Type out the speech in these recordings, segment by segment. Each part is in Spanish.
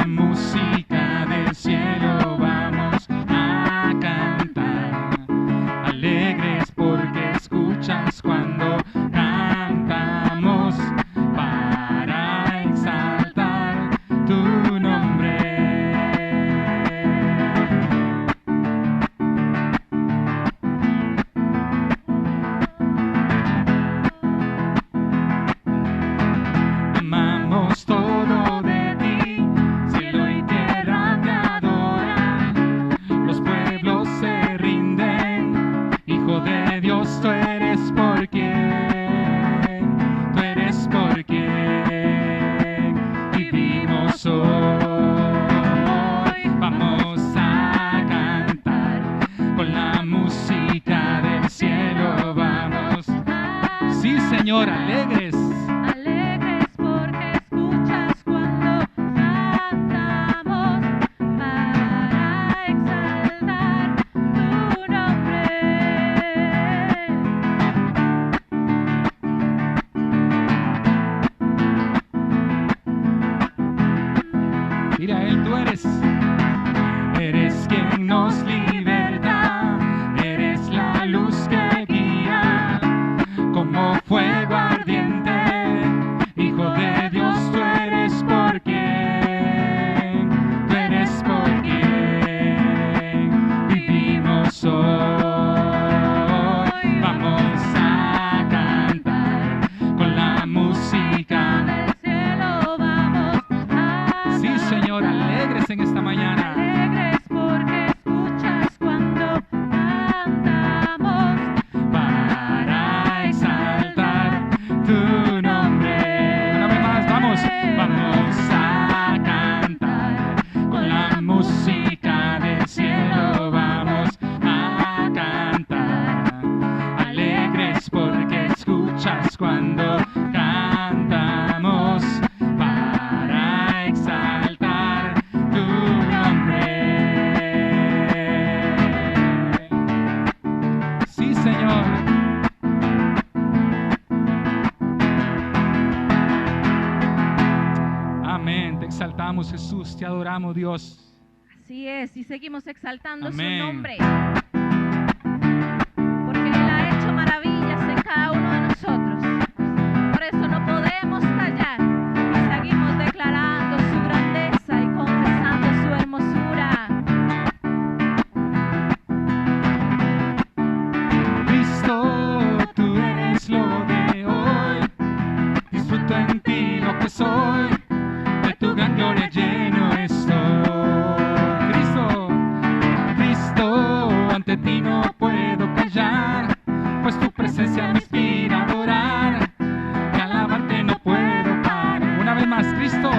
música del cielo vamos a cantar, alegres porque escuchas cuando cantamos para exaltar tu nombre. Amamos todo de ti, cielo y tierra te adoran, los pueblos se rinden, Hijo de Dios, tú eres por quien vivimos hoy. Vamos a cantar con la música del cielo, vamos. Sí, Señor, alegres. Alegres porque escuchas cuando cantamos para exaltar tu nombre. Mira, Él tú eres quien nos liberta, eres la luz que guía, como fuego ardiente, Hijo de Dios, tú eres por quien vivimos hoy. Vamos a cantar con la música Del cielo vamos a Sí, Señor, alegres en esta mañana. alegres porque escuchas cuando cantamos Para exaltar tu nombre. Una vez más, vamos a cantar con la música del cielo. Vamos a cantar, alegres porque escuchas cuando cantamos para exaltar tu nombre. Sí, Señor. Amén. Te exaltamos, Jesús. Te adoramos, Dios. Así es, y seguimos exaltando Amén. su nombre. Porque Él ha hecho maravillas en cada uno de nosotros. Por eso no podemos callar y seguimos declarando su grandeza y confesando su hermosura. Cristo, tú eres lo de hoy. Disfruto en ti lo que soy. De tu gran gloria lleno estoy. Cristo, ante ti no puedo callar, pues tu presencia me inspira a adorar. De alabarte no puedo parar. Una vez más, Cristo,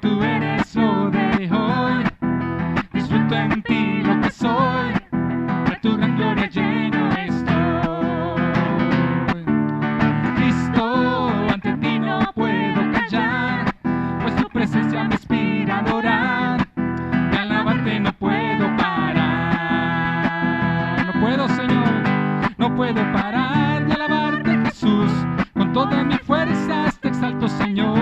tú eres lo de hoy. Disfruto en ti lo que soy. De tu gran gloria lleno estoy. Cristo, ante ti no puedo callar, pues tu presencia me inspira a adorar. De alabarte no puedo parar. No puedo, Señor, no puedo parar de alabarte, Jesús. Con todas mis fuerzas te exalto, Señor.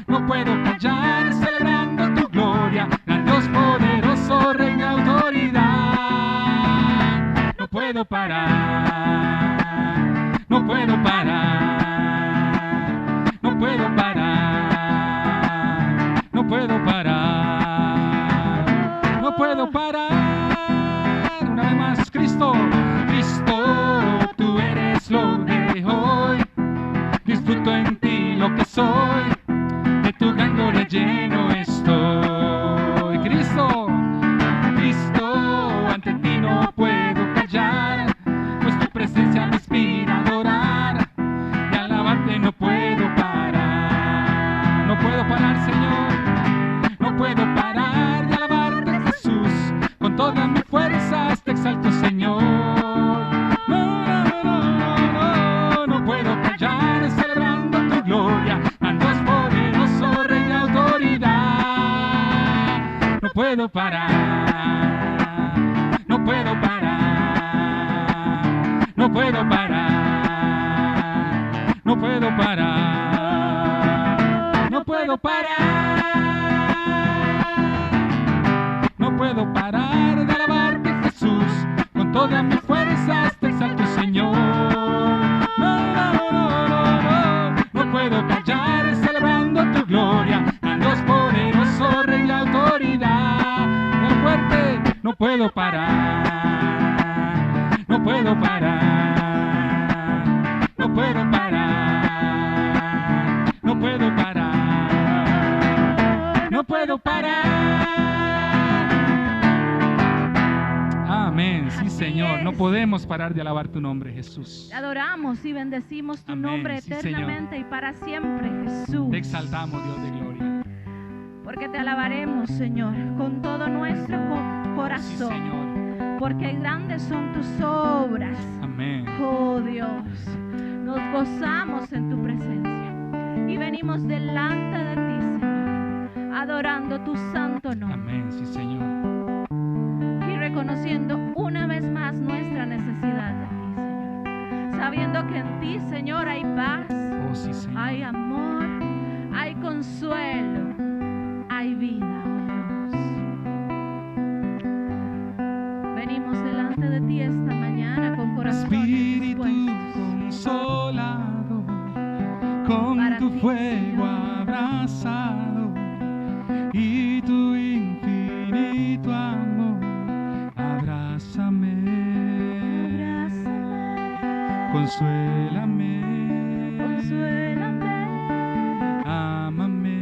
No puedo callar celebrando tu gloria, gran Dios poderoso, Rey de autoridad. No puedo parar, no puedo parar, no puedo parar, no puedo parar, no puedo parar. Una vez más, Cristo, tú eres lo de hoy. Disfruto en ti lo que soy. De tu gran gloria lleno estoy. Cristo, ante ti no puedo callar, pues tu presencia me inspira a adorar. De alabarte no puedo parar. No puedo parar, Señor. No puedo parar de alabarte, Jesús. Con todas mis fuerzas te exalto, Señor. No puedo callar celebrando tu gloria, gran Dios poderoso, Rey de autoridad. No puedo parar, no puedo parar, no puedo parar, no puedo parar. puedo parar. No puedo parar de alabarte, Jesús. Con todas mis fuerzas te exalto, Señor. No puedo callar celebrando tu gloria. Al Dios poderoso, Rey de autoridad. El fuerte, no puedo parar. No puedo parar. No puedo parar. No puedo parar. No puedo parar. Amén, sí, Señor. No podemos parar de alabar tu nombre, Jesús. Te adoramos y bendecimos tu Amén, nombre sí, eternamente y para siempre, Jesús. Te exaltamos, Dios de gloria. Porque te alabaremos, Señor, con todo nuestro Sí, corazón. Señor. Porque grandes son tus obras. Amén. Oh Dios, nos gozamos en tu presencia y venimos delante de ti, Señor, adorando tu santo nombre. Amén, sí, Señor. Y reconociendo una vez más nuestra necesidad de ti, Señor. Sabiendo que en ti, Señor, hay paz, Oh, sí, Señor. hay amor, hay consuelo, hay vida, oh Dios. Venimos delante de ti esta mañana con corazones Espíritu dispuestos consolado, con para tu ti, fuego Señor. abrazado y tu infinito amor, abrázame, consuélame, Consuélame, ámame,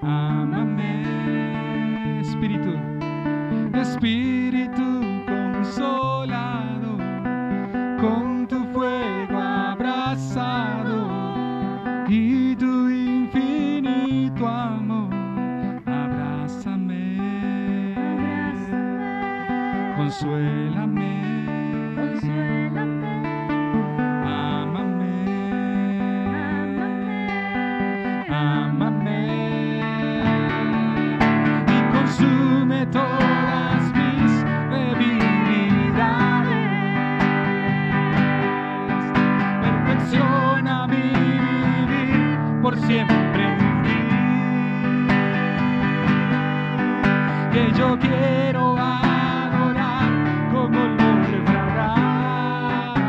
ámame, ámame, Espíritu consolado, con tu fuego abrazado y tu infinito amor, abrázame, consuélame, consuélame, ámame, ámame y consume todas mis debilidades, perfecciona mi vivir por siempre en ti, que yo quiero adorar como olor fragante.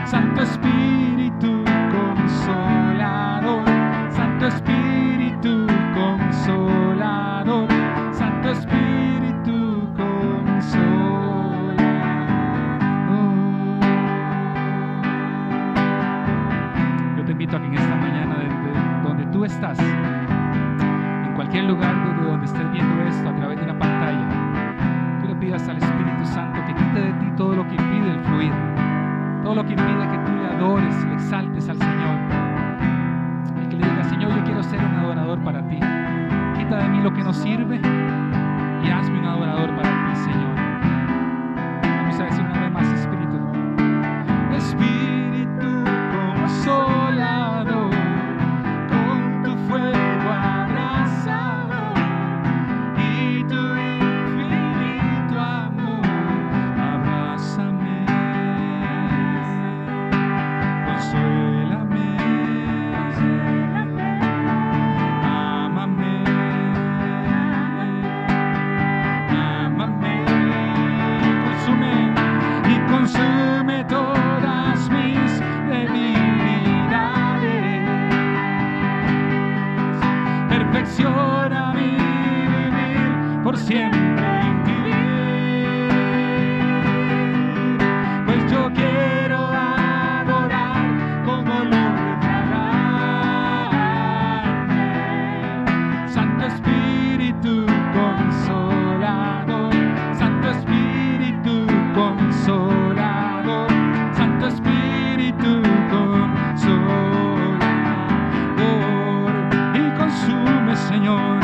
Santo Espíritu consolador, Santo Espíritu consolador, Santo Espíritu consolador. Yo te invito a que en esta mañana, desde donde tú estás, en cualquier lugar desde donde estés viendo esto a través de una pantalla, tú le pidas al Espíritu Santo que quite de ti todo lo que impide el fluir, todo lo que impide que tú le adores y le exaltes al Señor. El que le diga: Señor, yo quiero ser un adorador para ti. Quita de mí lo que no sirve y hazme un adorador para ti, Señor. Vamos a decir una vez más: Espíritu, Espíritu consolador, con tu fuego abrazado y tu infinito amor, abrázame, consuélame, ámame, ámame, consume todas mis debilidades, perfecciona mi vivir por siempre en ti, pues yo quiero adorar como olor fragante. Santo Espíritu consolador, Santo Espíritu consolador, Santo Espíritu consolador, y consume, Señor,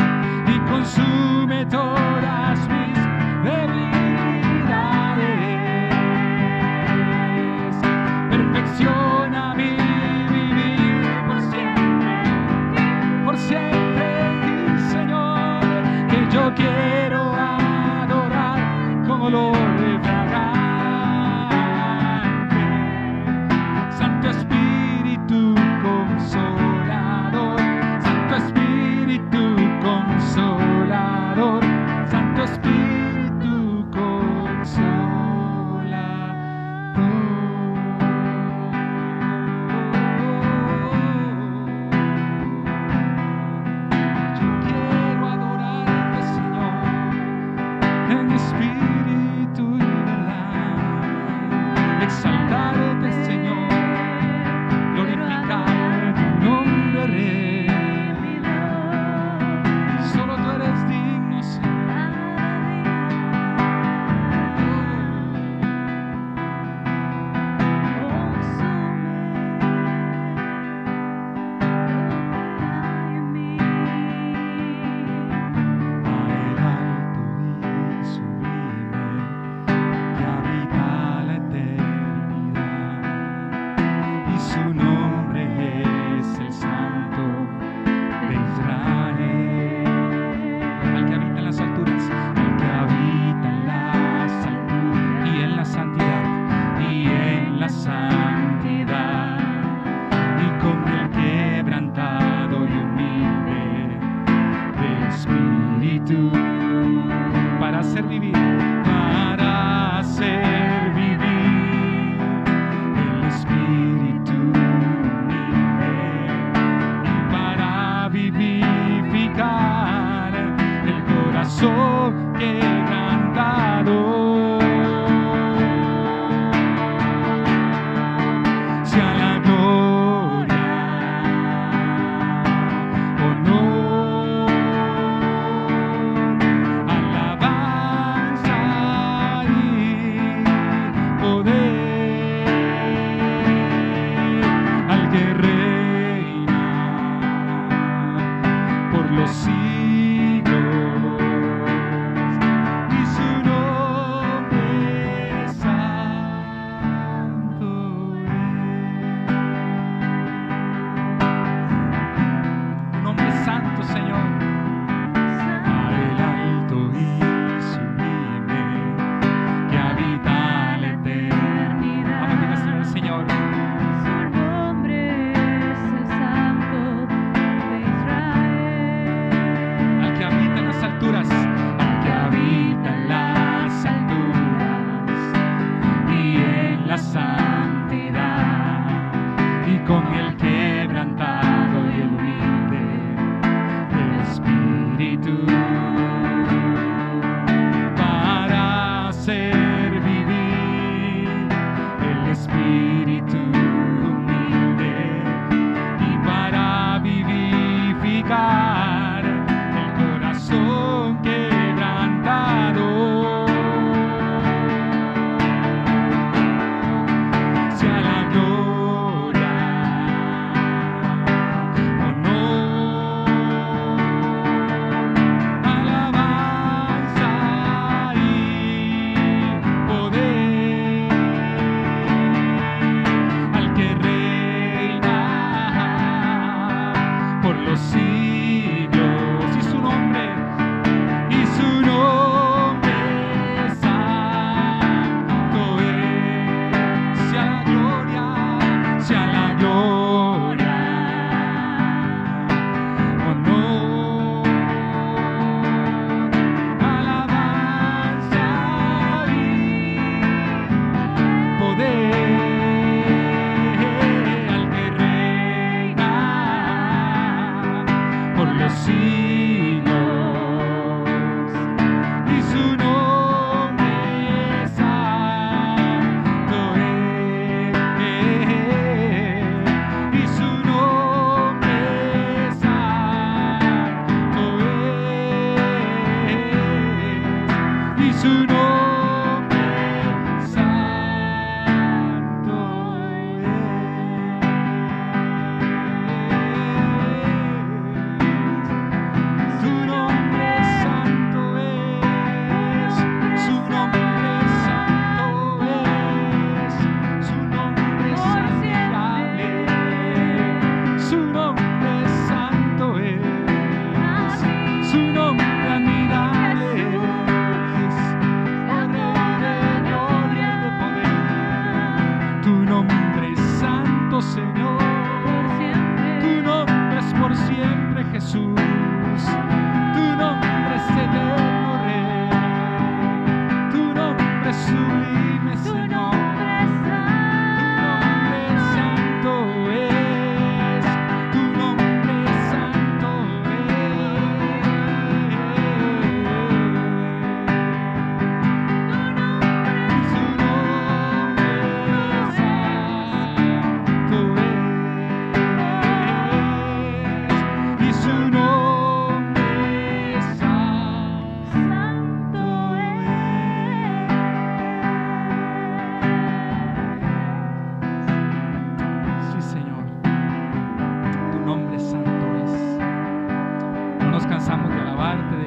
y consume todas mis debilidades, perfecciona mi vivir por siempre en ti, Señor, que yo quiero adorar con olor fragante. Santo Espíritu la santidad y con el quebrantado y humilde de espíritu, para hacer vivir el espíritu humilde y para vivificar el corazón quebrantado. Sea la gloria, honor, alabanza y poder al que reina por los siglos.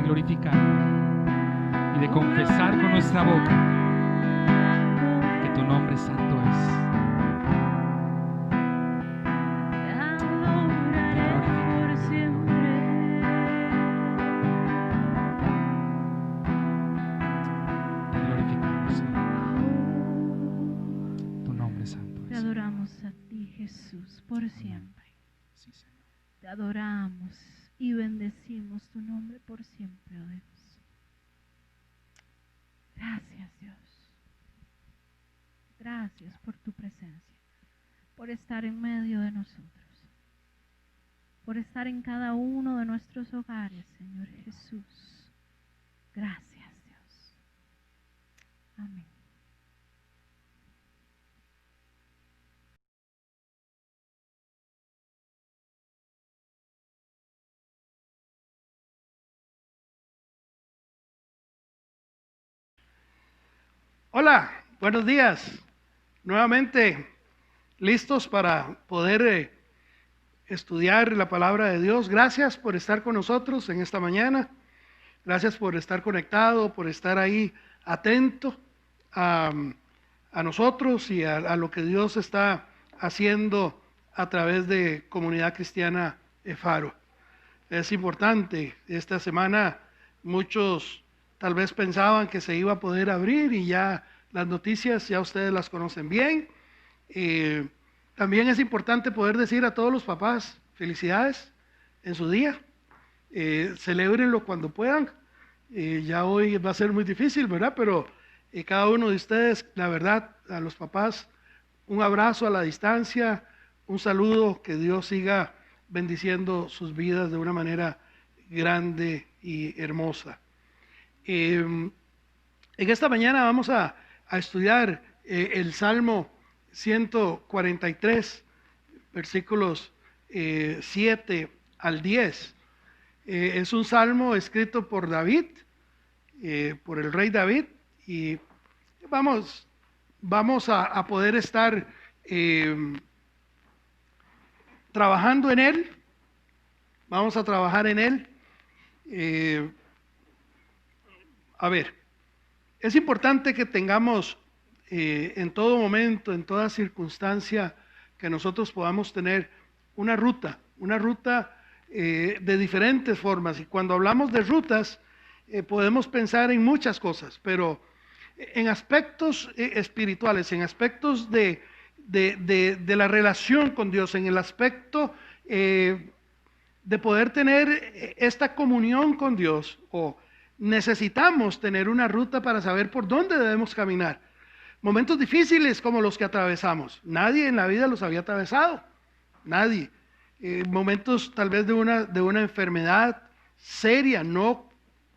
glorificar y de confesar con nuestra boca que tu nombre santo es. Te glorificamos, Señor. Tu nombre santo. amamos a ti, Jesús, por siempre. Sí, Señor. Te adoramos y bendecimos tu nombre por siempre, oh Dios. Gracias, Dios. Gracias por tu presencia, por estar en medio de nosotros, por estar en cada uno de nuestros hogares, Señor Jesús. Gracias, Dios. Amén. Hola, buenos días. Nuevamente listos para poder estudiar la palabra de Dios. Gracias por estar con nosotros en esta mañana. Gracias por estar conectado, por estar ahí atento a nosotros y a lo que Dios está haciendo a través de Comunidad Cristiana Faro. Es importante, esta semana muchos tal vez pensaban que se iba a poder abrir y ya las noticias ya ustedes las conocen bien. También es importante poder decir a todos los papás felicidades en su día. Celébrenlo cuando puedan. Ya hoy va a ser muy difícil, ¿verdad? Pero cada uno de ustedes, la verdad, a los papás, un abrazo a la distancia, un saludo, que Dios siga bendiciendo sus vidas de una manera grande y hermosa. En esta mañana vamos a estudiar el Salmo 143, versículos 7 al 10. Es un salmo escrito por David, por el rey David, y vamos a poder estar trabajando en él. Vamos a trabajar en él. A ver, es importante que tengamos en todo momento, en toda circunstancia, que nosotros podamos tener una ruta de diferentes formas. Y cuando hablamos de rutas, podemos pensar en muchas cosas, pero en aspectos espirituales, en aspectos de la relación con Dios, en el aspecto de poder tener esta comunión con Dios, necesitamos tener una ruta para saber por dónde debemos caminar. Momentos difíciles como los que atravesamos, nadie en la vida los había atravesado, nadie. Momentos tal vez de una enfermedad seria, no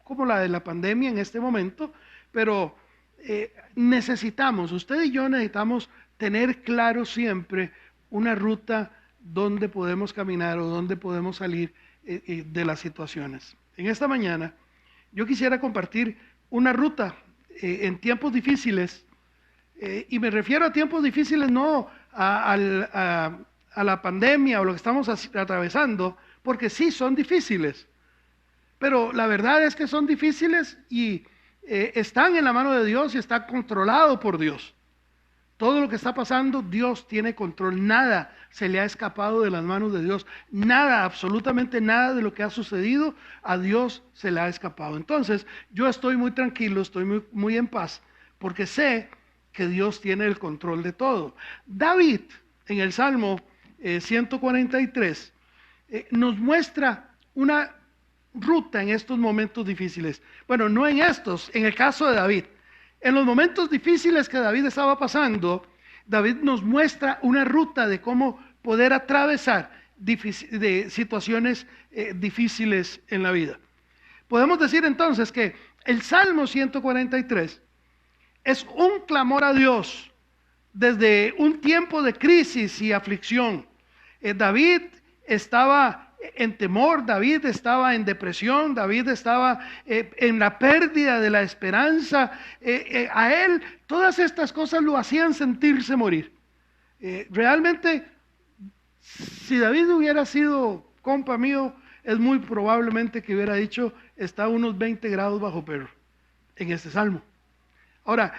como la de la pandemia en este momento, pero usted y yo necesitamos tener claro siempre una ruta donde podemos caminar o donde podemos salir de las situaciones. En esta mañana yo quisiera compartir una ruta en tiempos difíciles, y me refiero a tiempos difíciles no a la pandemia o lo que estamos atravesando, porque sí son difíciles, pero la verdad es que son difíciles y están en la mano de Dios y está controlado por Dios. Todo lo que está pasando, Dios tiene control. Nada se le ha escapado de las manos de Dios. Nada, absolutamente nada de lo que ha sucedido, a Dios se le ha escapado. Entonces, yo estoy muy tranquilo, estoy muy en paz, porque sé que Dios tiene el control de todo. David, en el Salmo 143, nos muestra una ruta en estos momentos difíciles. Bueno, no en estos, en el caso de David. En los momentos difíciles que David estaba pasando, David nos muestra una ruta de cómo poder atravesar de situaciones difíciles en la vida. Podemos decir entonces que el Salmo 143 es un clamor a Dios desde un tiempo de crisis y aflicción. David estaba en temor, David estaba en depresión, David estaba en la pérdida de la esperanza. A él todas estas cosas lo hacían sentirse morir. Realmente, si David hubiera sido compa mío, es muy probablemente que hubiera dicho: está a unos 20 grados bajo cero en este salmo. Ahora,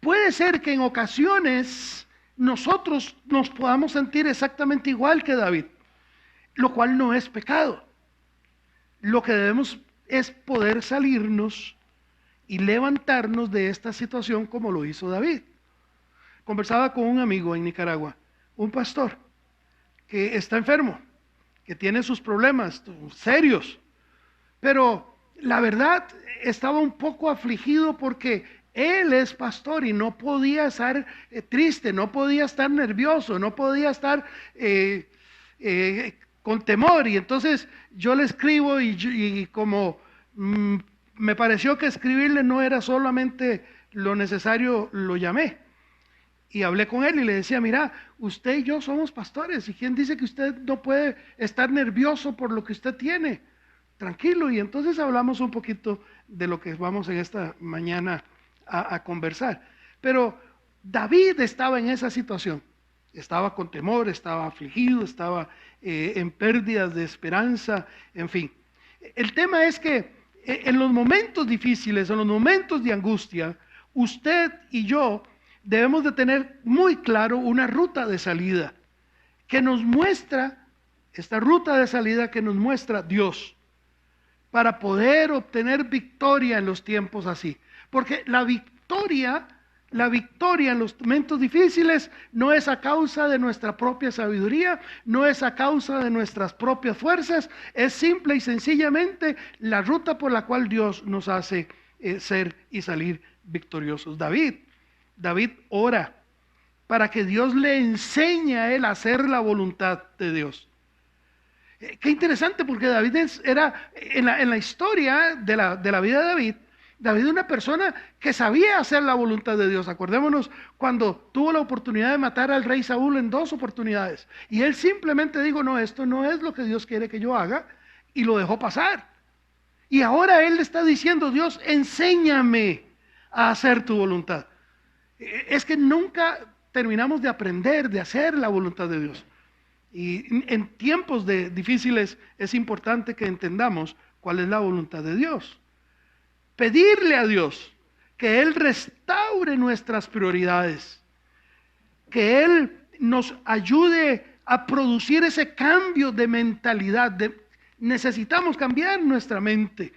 puede ser que en ocasiones nosotros nos podamos sentir exactamente igual que David, lo cual no es pecado. Lo que debemos es poder salirnos y levantarnos de esta situación como lo hizo David. conversaba con un amigo en Nicaragua, un pastor que está enfermo, que tiene sus problemas serios, pero la verdad estaba un poco afligido porque él es pastor y no podía estar triste, no podía estar nervioso, no podía estar con temor. Y entonces yo le escribo y como me pareció que escribirle no era solamente lo necesario, lo llamé. Y hablé con él y le decía, mira, usted y yo somos pastores, ¿y quién dice que usted no puede estar nervioso por lo que usted tiene? Tranquilo. Y entonces hablamos un poquito de lo que vamos en esta mañana a conversar. Pero David estaba en esa situación, estaba con temor, estaba afligido, estaba en pérdidas de esperanza, en fin. El tema es que en los momentos difíciles, en los momentos de angustia, usted y yo debemos de tener muy claro una ruta de salida que nos muestra, esta ruta de salida que nos muestra Dios, para poder obtener victoria en los tiempos así. Porque la victoria en los momentos difíciles no es a causa de nuestra propia sabiduría, no es a causa de nuestras propias fuerzas, es simple y sencillamente la ruta por la cual Dios nos hace ser y salir victoriosos. David ora para que Dios le enseñe a él a hacer la voluntad de Dios. Qué interesante, porque David era en la historia de la vida de David era una persona que sabía hacer la voluntad de Dios. Acordémonos cuando tuvo la oportunidad de matar al rey Saúl en 2 oportunidades. Y él simplemente dijo, no, esto no es lo que Dios quiere que yo haga, y lo dejó pasar. Y ahora él le está diciendo, Dios, enséñame a hacer tu voluntad. Es que nunca terminamos de aprender, de hacer la voluntad de Dios. Y en tiempos difíciles es importante que entendamos cuál es la voluntad de Dios. Pedirle a Dios que Él restaure nuestras prioridades, que Él nos ayude a producir ese cambio de mentalidad. Necesitamos cambiar nuestra mente,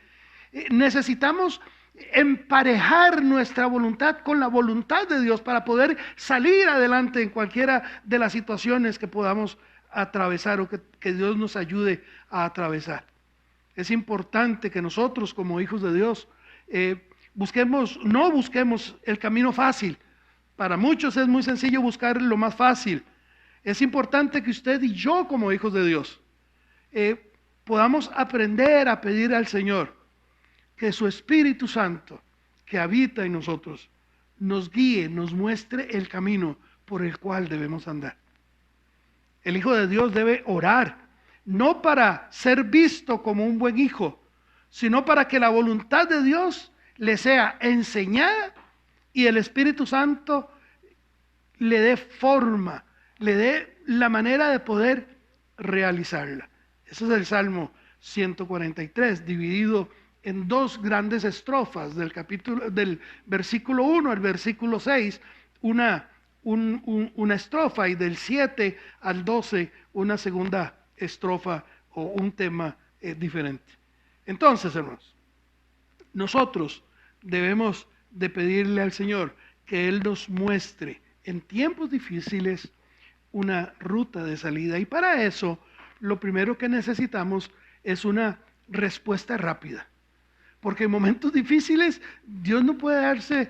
necesitamos emparejar nuestra voluntad con la voluntad de Dios para poder salir adelante en cualquiera de las situaciones que podamos atravesar o que Dios nos ayude a atravesar. Es importante que nosotros como hijos de Dios no busquemos el camino fácil. Para muchos es muy sencillo buscar lo más fácil. Es importante que usted y yo como hijos de Dios podamos aprender a pedir al Señor que su Espíritu Santo que habita en nosotros nos guíe, nos muestre el camino por el cual debemos andar. El hijo de Dios debe orar, no para ser visto como un buen hijo, sino para que la voluntad de Dios le sea enseñada y el Espíritu Santo le dé forma, le dé la manera de poder realizarla. Ese es el Salmo 143, dividido en 2 grandes estrofas, del versículo 1 al versículo 6, una estrofa, y del 7 al 12 una segunda estrofa o un tema diferente. Entonces, hermanos, nosotros debemos de pedirle al Señor que Él nos muestre en tiempos difíciles una ruta de salida, y para eso lo primero que necesitamos es una respuesta rápida, porque en momentos difíciles Dios no puede darse,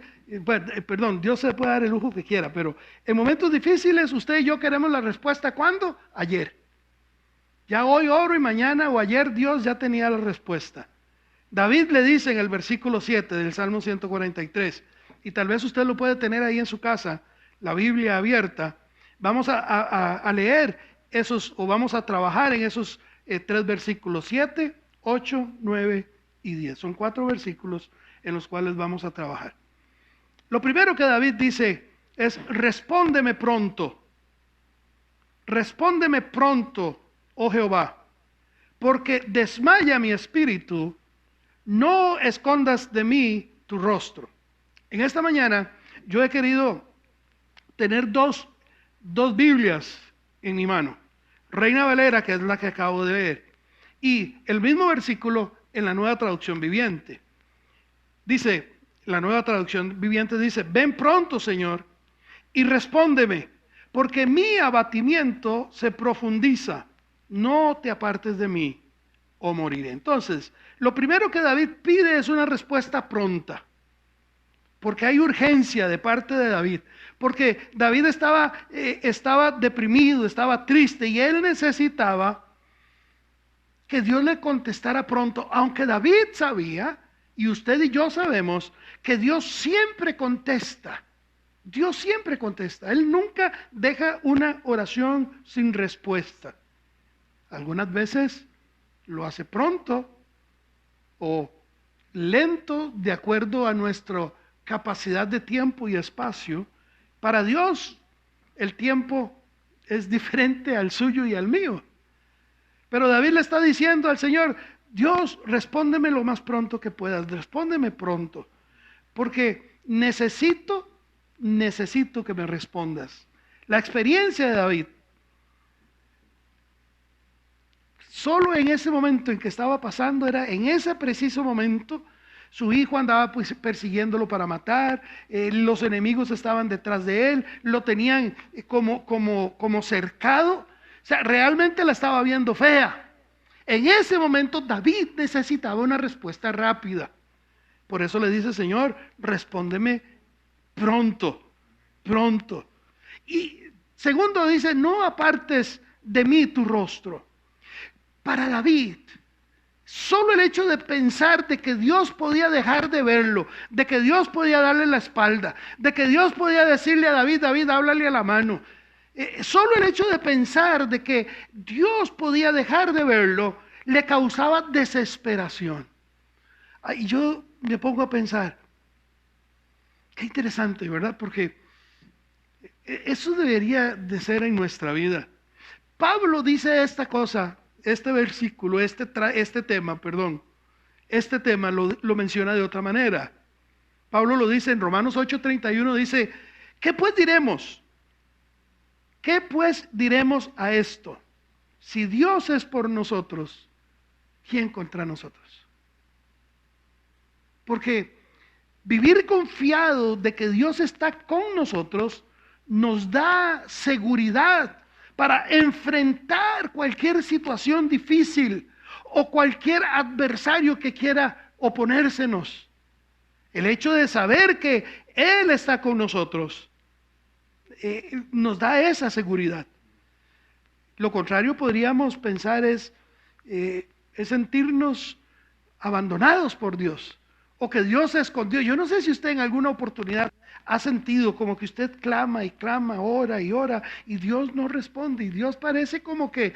Dios se puede dar el lujo que quiera, pero en momentos difíciles usted y yo queremos la respuesta. ¿Cuándo? Ayer. Ya hoy oro y mañana, o ayer Dios ya tenía la respuesta. David le dice en el versículo 7 del Salmo 143, y tal vez usted lo puede tener ahí en su casa, la Biblia abierta. Vamos a leer esos, o vamos a trabajar en esos 3 versículos, 7, 8, 9 y 10. Son 4 versículos en los cuales vamos a trabajar. Lo primero que David dice es: respóndeme pronto, oh Jehová, porque desmaya mi espíritu, no escondas de mí tu rostro. En esta mañana yo he querido tener dos Biblias en mi mano. Reina Valera, que es la que acabo de leer, y el mismo versículo en la Nueva Traducción Viviente. Dice, la Nueva Traducción Viviente dice: ven pronto, Señor, y respóndeme, porque mi abatimiento se profundiza. No te apartes de mí o moriré. Entonces, lo primero que David pide es una respuesta pronta, porque hay urgencia de parte de David, porque David estaba deprimido, estaba triste, y él necesitaba que Dios le contestara pronto, aunque David sabía, y usted y yo sabemos, que Dios siempre contesta. Dios siempre contesta. Él nunca deja una oración sin respuesta. Algunas veces lo hace pronto o lento, de acuerdo a nuestra capacidad de tiempo y espacio. Para Dios el tiempo es diferente al suyo y al mío. Pero David le está diciendo al Señor: Dios, respóndeme lo más pronto que puedas, respóndeme pronto, porque necesito que me respondas. La experiencia de David, solo en ese momento en que estaba pasando, era en ese preciso momento. Su hijo andaba persiguiéndolo para matar, los enemigos estaban detrás de él, lo tenían como cercado. O sea, realmente la estaba viendo fea. En ese momento David necesitaba una respuesta rápida. Por eso le dice: Señor, respóndeme pronto, pronto. Y segundo dice: no apartes de mí tu rostro. Para David, solo el hecho de pensar de que Dios podía dejar de verlo, de que Dios podía darle la espalda, de que Dios podía decirle a David: David, háblale a la mano. Solo el hecho de pensar de que Dios podía dejar de verlo le causaba desesperación. Y yo me pongo a pensar, qué interesante, ¿verdad? Porque eso debería de ser en nuestra vida. Pablo dice esta cosa, este versículo, este tema lo menciona de otra manera. Pablo lo dice en Romanos 8:31, dice: ¿qué pues diremos? ¿Qué pues diremos a esto? Si Dios es por nosotros, ¿quién contra nosotros? Porque vivir confiado de que Dios está con nosotros nos da seguridad para enfrentar cualquier situación difícil o cualquier adversario que quiera oponérsenos. El hecho de saber que Él está con nosotros nos da esa seguridad. Lo contrario podríamos pensar es sentirnos abandonados por Dios, o que Dios se escondió. Yo no sé si usted en alguna oportunidad ha sentido como que usted clama y clama, ora y ora, y Dios no responde, y Dios parece como que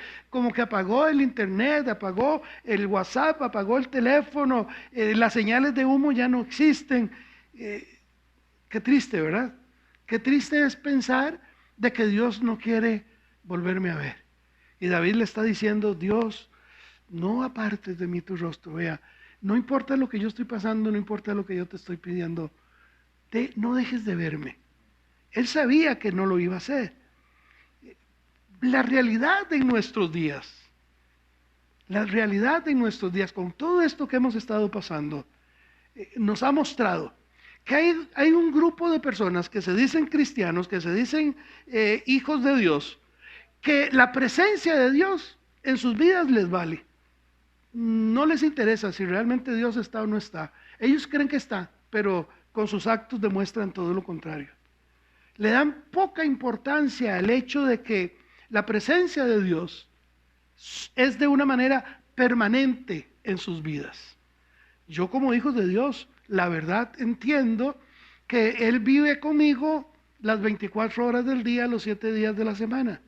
apagó el internet, apagó el WhatsApp, apagó el teléfono, las señales de humo ya no existen. Qué triste, ¿verdad? Qué triste es pensar de que Dios no quiere volverme a ver. Y David le está diciendo: Dios, no apartes de mí tu rostro. Vea, no importa lo que yo estoy pasando, no importa lo que yo te estoy pidiendo, no dejes de verme. Él sabía que no lo iba a hacer. La realidad de nuestros días, con todo esto que hemos estado pasando, nos ha mostrado que hay un grupo de personas que se dicen cristianos, que se dicen hijos de Dios, que la presencia de Dios en sus vidas les vale. No les interesa si realmente Dios está o no está. Ellos creen que está, pero con sus actos demuestran todo lo contrario. Le dan poca importancia al hecho de que la presencia de Dios es de una manera permanente en sus vidas. Yo, como hijo de Dios, la verdad entiendo que Él vive conmigo las 24 horas del día, los 7 días de la semana,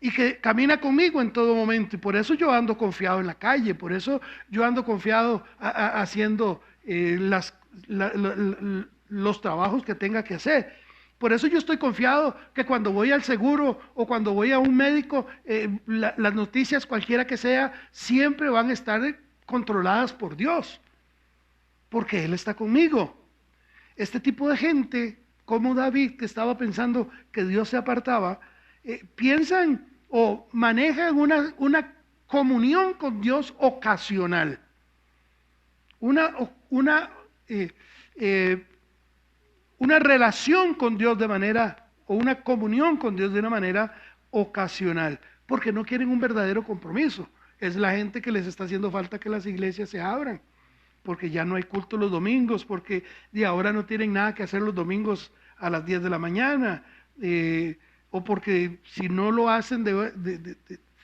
y que camina conmigo en todo momento. Y por eso yo ando confiado en la calle, por eso yo ando confiado haciendo los trabajos que tenga que hacer. Por eso yo estoy confiado que cuando voy al seguro o cuando voy a un médico, las noticias, cualquiera que sea, siempre van a estar controladas por Dios, porque Él está conmigo. Este tipo de gente, como David, que estaba pensando que Dios se apartaba, piensan o manejan una comunión con Dios ocasional, una relación con Dios de manera o una comunión con Dios de una manera ocasional, porque no quieren un verdadero compromiso. Es la gente que les está haciendo falta que las iglesias se abran, porque ya no hay culto los domingos, porque de ahora no tienen nada que hacer los domingos a las 10 de la mañana, o porque si no lo hacen de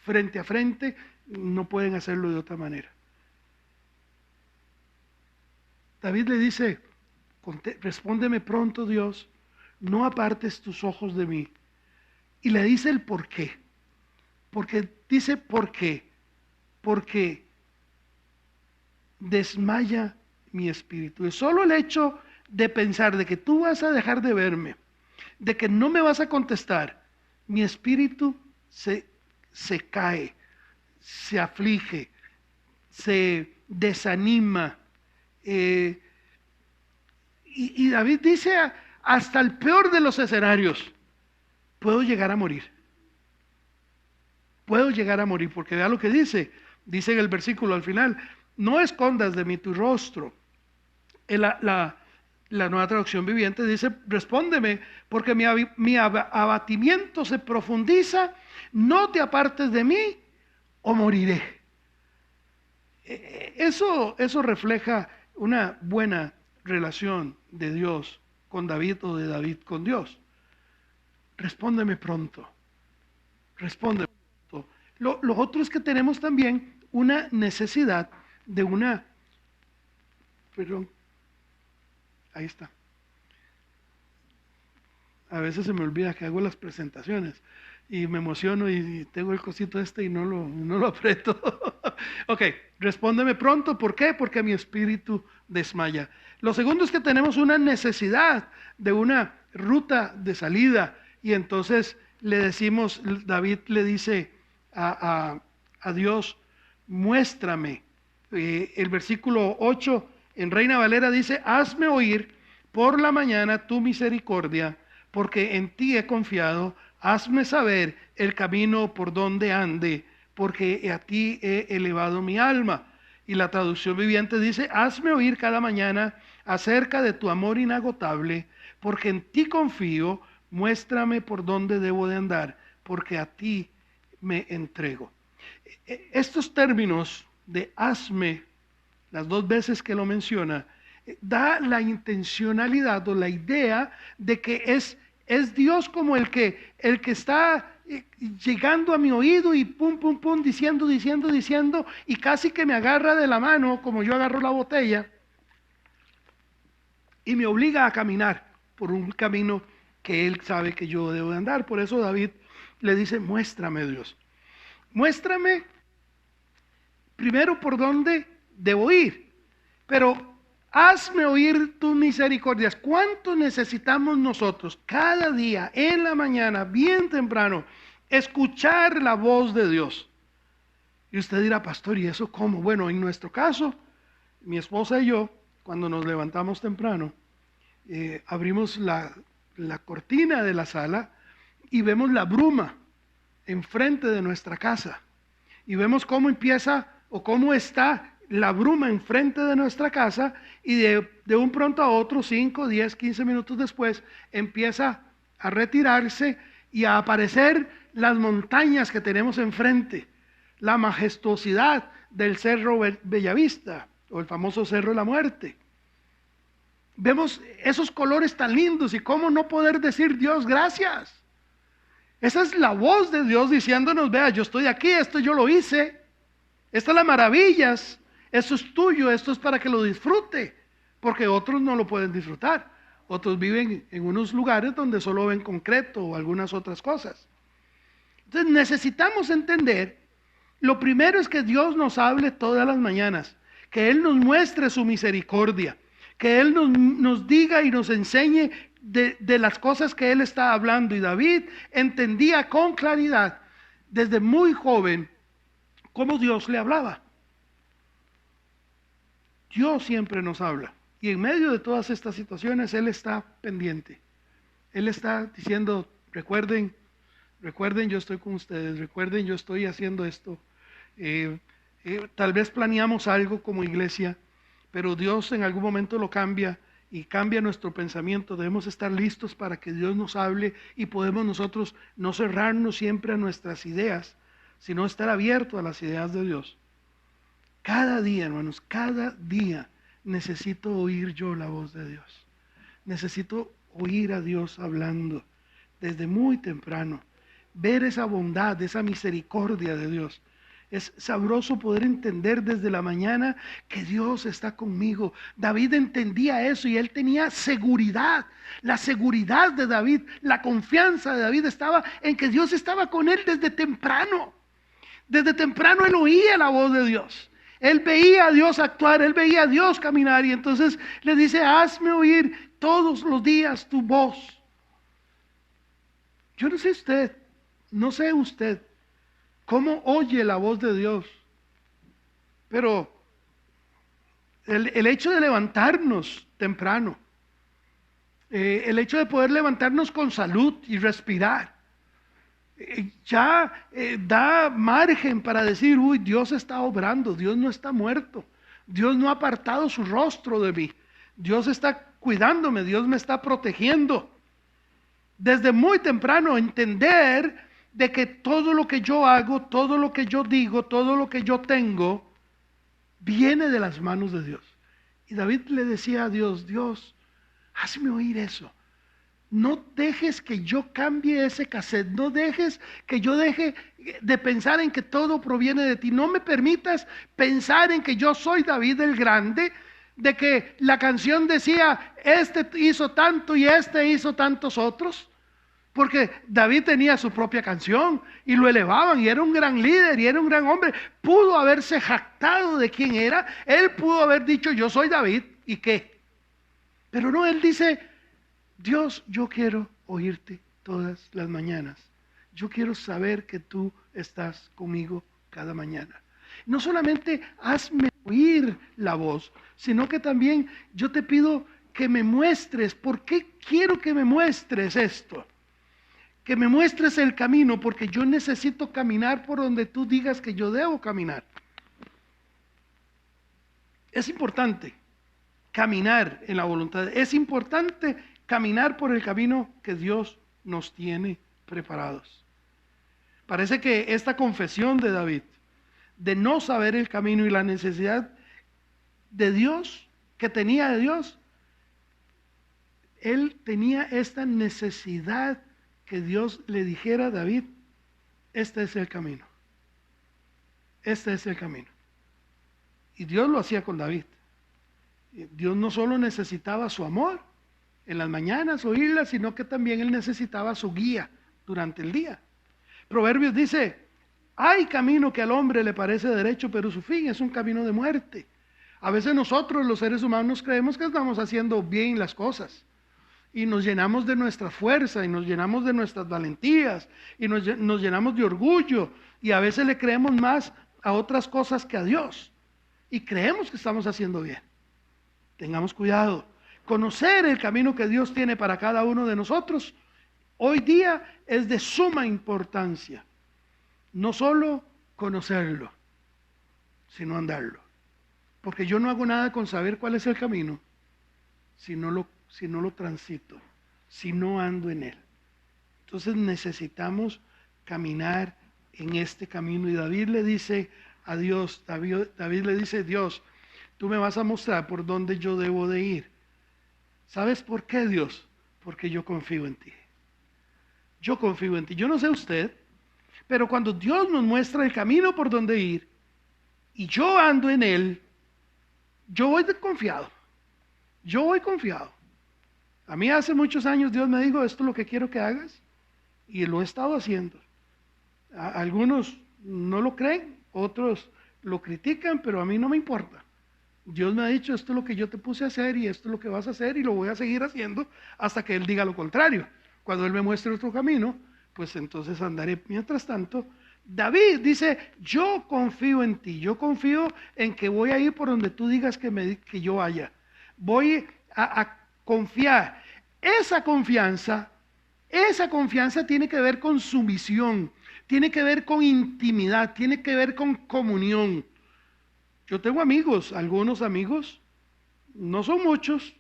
frente a frente, no pueden hacerlo de otra manera. David le dice, respóndeme pronto, Dios, no apartes tus ojos de mí. Y le dice el por qué. Porque dice por qué. Porque desmaya mi espíritu. Y solo el hecho de pensar de que tú vas a dejar de verme, de que no me vas a contestar, mi espíritu se cae, se aflige, se desanima. Y David dice, hasta el peor de los escenarios, puedo llegar a morir. Puedo llegar a morir, porque vea lo que dice en el versículo al final, no escondas de mí tu rostro. La Nueva Traducción Viviente dice, respóndeme, porque mi abatimiento se profundiza, no te apartes de mí o moriré. Eso refleja una buena relación de Dios con David o de David con Dios. Respóndeme pronto. Respóndeme pronto. Lo otro es que tenemos también una necesidad de una... Perdón. Ahí está. A veces se me olvida que hago las presentaciones y me emociono y tengo el cosito y no lo aprieto. Ok, respóndeme pronto. ¿Por qué? Porque mi espíritu desmaya. Lo segundo es que tenemos una necesidad de una ruta de salida, y entonces le decimos, David le dice a Dios, muéstrame. El versículo 8 en Reina Valera dice, hazme oír por la mañana tu misericordia, porque en ti he confiado, hazme saber el camino por donde ande, porque a ti he elevado mi alma. Y la Traducción Viviente dice, hazme oír cada mañana acerca de tu amor inagotable, porque en ti confío, muéstrame por dónde debo de andar, porque a ti me entrego. Estos términos de hazme, las dos veces que lo menciona, da la intencionalidad o la idea de que es Dios como el que está llegando a mi oído y pum, pum, pum, diciendo, y casi que me agarra de la mano, como yo agarro la botella, y me obliga a caminar por un camino que Él sabe que yo debo de andar. Por eso David le dice, muéstrame, Dios. Muéstrame primero por dónde debo ir, pero hazme oír tus misericordias. ¿Cuánto necesitamos nosotros cada día, en la mañana, bien temprano, escuchar la voz de Dios? Y usted dirá, pastor, ¿y eso cómo? Bueno, en nuestro caso, mi esposa y yo, cuando nos levantamos temprano, abrimos la cortina de la sala y vemos la bruma enfrente de nuestra casa. Y vemos cómo empieza o cómo está la bruma enfrente de nuestra casa, y de un pronto a otro, 5, 10, 15 minutos después, empieza a retirarse y a aparecer las montañas que tenemos enfrente, la majestuosidad del Cerro Bellavista o el famoso Cerro de la Muerte. Vemos esos colores tan lindos y cómo no poder decir, Dios, gracias. Esa es la voz de Dios diciéndonos, vea, yo estoy aquí, esto yo lo hice, estas las maravillas, esto es tuyo, esto es para que lo disfrute, porque otros no lo pueden disfrutar. Otros viven en unos lugares donde solo ven concreto o algunas otras cosas. Entonces necesitamos entender, lo primero es que Dios nos hable todas las mañanas, que Él nos muestre su misericordia, que Él nos diga y nos enseñe de las cosas que Él está hablando. Y David entendía con claridad desde muy joven cómo Dios le hablaba. Dios siempre nos habla, y en medio de todas estas situaciones Él está pendiente. Él está diciendo, recuerden, yo estoy con ustedes, recuerden, yo estoy haciendo esto. Tal vez planeamos algo como iglesia, pero Dios en algún momento lo cambia y cambia nuestro pensamiento. Debemos estar listos para que Dios nos hable y podemos nosotros no cerrarnos siempre a nuestras ideas, sino estar abiertos a las ideas de Dios. Cada día, hermanos, cada día necesito oír yo la voz de Dios. Necesito oír a Dios hablando desde muy temprano. Ver esa bondad, esa misericordia de Dios. Es sabroso poder entender desde la mañana que Dios está conmigo. David entendía eso y él tenía seguridad. La seguridad de David, la confianza de David estaba en que Dios estaba con él desde temprano. Desde temprano él oía la voz de Dios. Él veía a Dios actuar, él veía a Dios caminar y entonces le dice, hazme oír todos los días tu voz. Yo no sé usted, cómo oye la voz de Dios, pero el hecho de levantarnos temprano, el hecho de poder levantarnos con salud y respirar, ya da margen para decir, uy, Dios está obrando, Dios no está muerto, Dios no ha apartado su rostro de mí, Dios está cuidándome, Dios me está protegiendo. Desde muy temprano entender de que todo lo que yo hago, todo lo que yo digo, todo lo que yo tengo, viene de las manos de Dios. Y David le decía a Dios, Dios, hazme oír eso. No dejes que yo cambie ese cassette, no dejes que yo deje de pensar en que todo proviene de ti. No me permitas pensar en que yo soy David el Grande, de que la canción decía, este hizo tanto y este hizo tantos otros. Porque David tenía su propia canción y lo elevaban y era un gran líder y era un gran hombre. Pudo haberse jactado de quién era. Él pudo haber dicho, yo soy David, ¿y qué? Pero no, él dice, Dios, yo quiero oírte todas las mañanas. Yo quiero saber que tú estás conmigo cada mañana. No solamente hazme oír la voz, sino que también yo te pido que me muestres. ¿Por qué quiero que me muestres esto? Que me muestres el camino, porque yo necesito caminar por donde tú digas que yo debo caminar. Es importante caminar en la voluntad. Es importante caminar por el camino que Dios nos tiene preparados. Parece que esta confesión de David, de no saber el camino y la necesidad de Dios, que tenía de Dios, él tenía esta necesidad que Dios le dijera a David, este es el camino. Este es el camino. Y Dios lo hacía con David. Dios no solo necesitaba su amor en las mañanas, oírla, sino que también él necesitaba su guía durante el día. Proverbios dice, hay camino que al hombre le parece derecho, pero su fin es un camino de muerte. A veces nosotros los seres humanos creemos que estamos haciendo bien las cosas. Y nos llenamos de nuestra fuerza, y nos llenamos de nuestras valentías, y nos llenamos de orgullo, y a veces le creemos más a otras cosas que a Dios, y creemos que estamos haciendo bien. Tengamos cuidado. Conocer el camino que Dios tiene para cada uno de nosotros, hoy día es de suma importancia. No solo conocerlo, sino andarlo. Porque yo no hago nada con saber cuál es el camino, si no lo transito, si no ando en él. Entonces necesitamos caminar en este camino. Y David le dice a Dios, David le dice, Dios, tú me vas a mostrar por dónde yo debo de ir. ¿Sabes por qué, Dios? Porque yo confío en ti. Yo confío en ti. Yo no sé usted, pero cuando Dios nos muestra el camino por donde ir, y yo ando en él, yo voy confiado. Yo voy confiado. A mí hace muchos años Dios me dijo, esto es lo que quiero que hagas, y lo he estado haciendo. Algunos no lo creen, otros lo critican, pero a mí no me importa. Dios me ha dicho, esto es lo que yo te puse a hacer, y esto es lo que vas a hacer, y lo voy a seguir haciendo hasta que Él diga lo contrario. Cuando Él me muestre otro camino, pues entonces andaré. Mientras tanto, David dice, yo confío en ti, yo confío en que voy a ir por donde tú digas que yo vaya. Voy a confiar. Esa confianza tiene que ver con sumisión, tiene que ver con intimidad, tiene que ver con comunión. Yo tengo amigos, algunos amigos, no son muchos,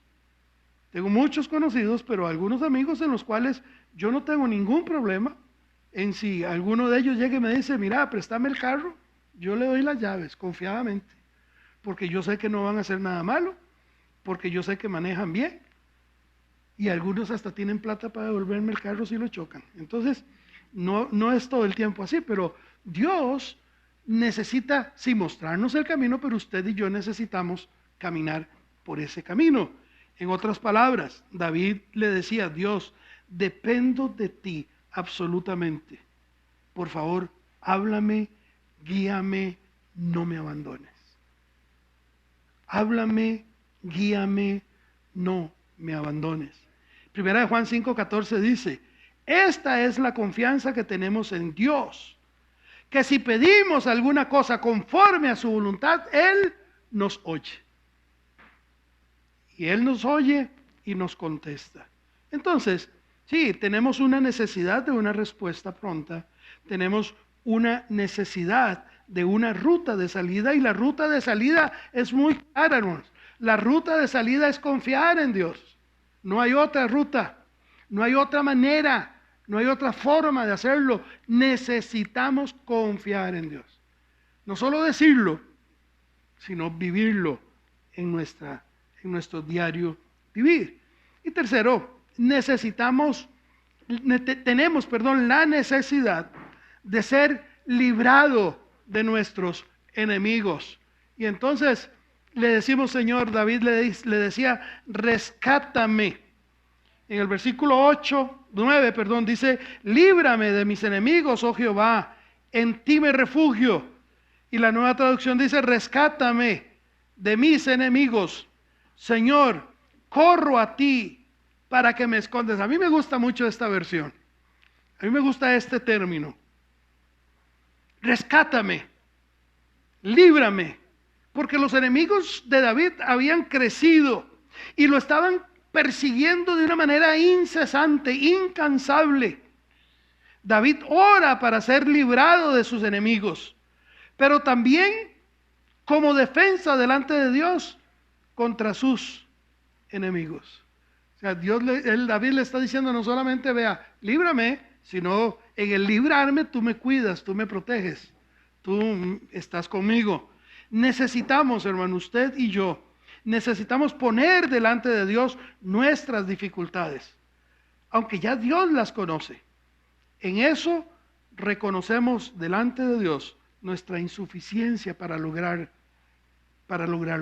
Tengo muchos conocidos, pero algunos amigos en los cuales yo no tengo ningún problema en si alguno de ellos llega y me dice, mira, préstame el carro, yo le doy las llaves confiadamente, porque yo sé que no van a hacer nada malo, porque yo sé que manejan bien, y algunos hasta tienen plata para devolverme el carro si lo chocan. Entonces, no es todo el tiempo así, pero Dios necesita, sí, mostrarnos el camino, pero usted y yo necesitamos caminar por ese camino. En otras palabras, David le decía a Dios, dependo de ti absolutamente. Por favor, háblame, guíame, no me abandones. Háblame, guíame, no me abandones. Primera de Juan 5:14 dice, esta es la confianza que tenemos en Dios, que si pedimos alguna cosa conforme a su voluntad, Él nos oye. Y Él nos oye y nos contesta. Entonces, sí, tenemos una necesidad de una respuesta pronta, tenemos una necesidad de una ruta de salida, y la ruta de salida es muy clara, hermanos. La ruta de salida es confiar en Dios. No hay otra ruta, no hay otra manera, no hay otra forma de hacerlo. Necesitamos confiar en Dios. No solo decirlo, sino vivirlo en nuestro diario vivir. Y tercero, tenemos la necesidad de ser librado de nuestros enemigos. Y entonces le decimos, Señor, David le decía, rescátame. En el versículo 9, dice, líbrame de mis enemigos, oh Jehová, en ti me refugio. Y la Nueva Traducción dice, rescátame de mis enemigos. Señor, corro a ti para que me escondes. A mí me gusta mucho esta versión. A mí me gusta este término. Rescátame, líbrame, porque los enemigos de David habían crecido y lo estaban persiguiendo de una manera incesante, incansable. David ora para ser librado de sus enemigos, pero también como defensa delante de Dios contra sus enemigos. O sea, David le está diciendo no solamente, vea, líbrame, sino en el librarme tú me cuidas, tú me proteges, tú estás conmigo. Necesitamos, hermano, usted y yo, necesitamos poner delante de Dios nuestras dificultades, aunque ya Dios las conoce. En eso reconocemos delante de Dios nuestra insuficiencia para lograrlo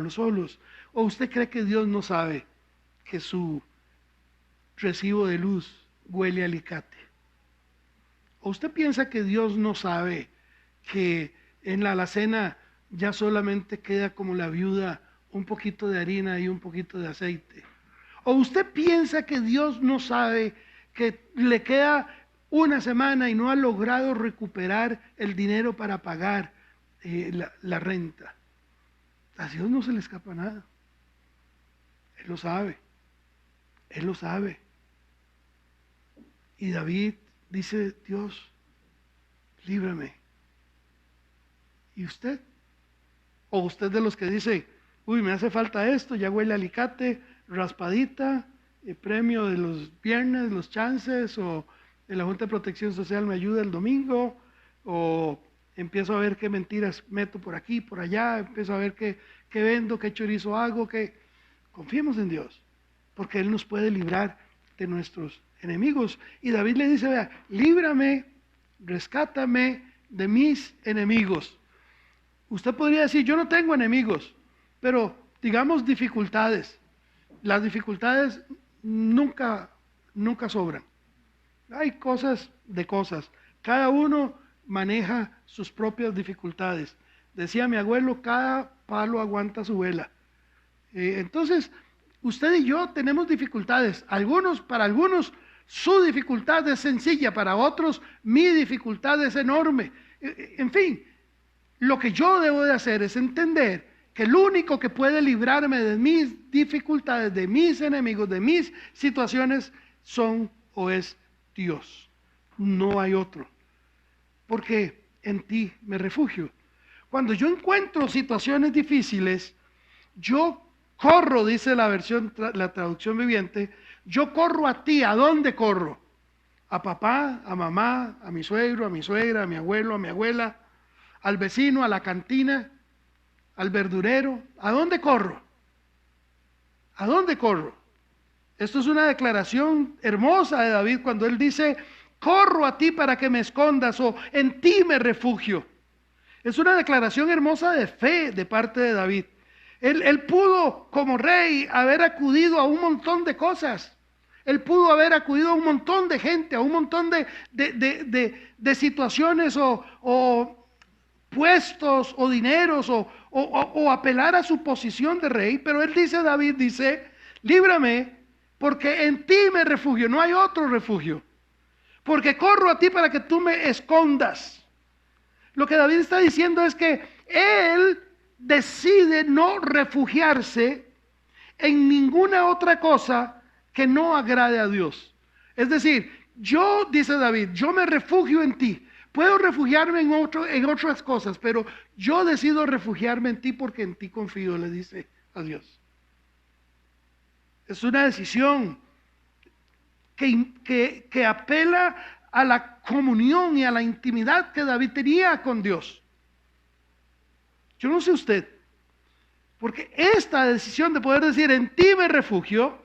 solos. ¿O usted cree que Dios no sabe que su recibo de luz huele a alicate? ¿O usted piensa que Dios no sabe que en la alacena ya solamente queda como la viuda un poquito de harina y un poquito de aceite? ¿O usted piensa que Dios no sabe que le queda una semana y no ha logrado recuperar el dinero para pagar la renta? A Dios no se le escapa nada. Él lo sabe. Él lo sabe. Y David dice, Dios, líbrame. ¿Y usted? ¿O usted de los que dice, uy, me hace falta esto, ya huele a alicate, raspadita, premio de los viernes, los chances, o de la Junta de Protección Social me ayuda el domingo, o empiezo a ver qué mentiras meto por aquí, por allá, empiezo a ver qué vendo, qué chorizo hago, confiemos en Dios, porque Él nos puede librar de nuestros enemigos. Y David le dice, vea, líbrame, rescátame de mis enemigos. Usted podría decir, yo no tengo enemigos, pero digamos dificultades. Las dificultades nunca sobran. Hay cosas de cosas. Cada uno maneja sus propias dificultades. Decía mi abuelo, cada palo aguanta su vela. Entonces, usted y yo tenemos dificultades. Para algunos su dificultad es sencilla, para otros mi dificultad es enorme. En fin, lo que yo debo de hacer es entender que el único que puede librarme de mis dificultades, de mis enemigos, de mis situaciones, es Dios. No hay otro. Porque en ti me refugio. Cuando yo encuentro situaciones difíciles, yo Corro, dice la traducción viviente, yo corro a ti. ¿A dónde corro? A papá, a mamá, a mi suegro, a mi suegra, a mi abuelo, a mi abuela, al vecino, a la cantina, al verdurero. ¿A dónde corro? ¿A dónde corro? Esto es una declaración hermosa de David cuando él dice, corro a ti para que me escondas, o en ti me refugio. Es una declaración hermosa de fe de parte de David. Él pudo, como rey, haber acudido a un montón de cosas. Él pudo haber acudido a un montón de gente, a un montón de situaciones o puestos o dineros o apelar a su posición de rey. Pero él dice, David dice, líbrame porque en ti me refugio, no hay otro refugio. Porque corro a ti para que tú me escondas. Lo que David está diciendo es que él decide no refugiarse en ninguna otra cosa que no agrade a Dios. Es decir, yo, dice David, yo me refugio en ti. Puedo refugiarme en otras cosas, pero yo decido refugiarme en ti porque en ti confío, le dice a Dios. Es una decisión que apela a la comunión y a la intimidad que David tenía con Dios. Yo no sé usted, porque esta decisión de poder decir en ti me refugio,